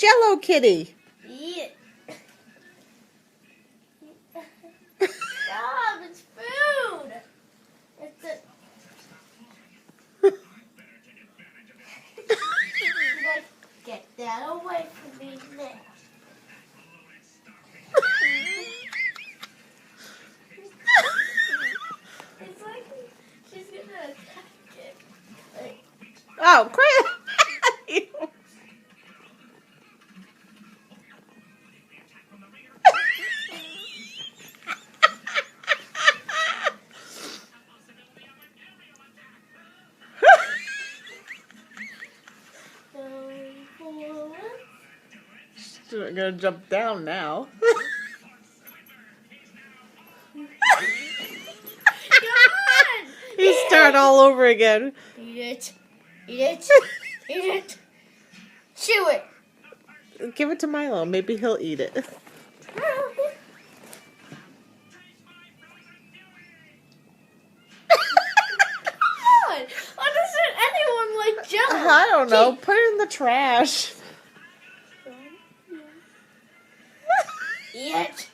Jello kitty. Eat it. Stop, it's food. It's a... Like, get that away from me now. It's like she's gonna attack it. Like, Oh, crap. I'm gonna jump down now. Come on! You start all over again. Eat it. Eat it. Eat it. Chew it. Give it to Milo. Maybe he'll eat it. Come on. Why doesn't anyone like Jello? I don't know. Put it in the trash. Eat it.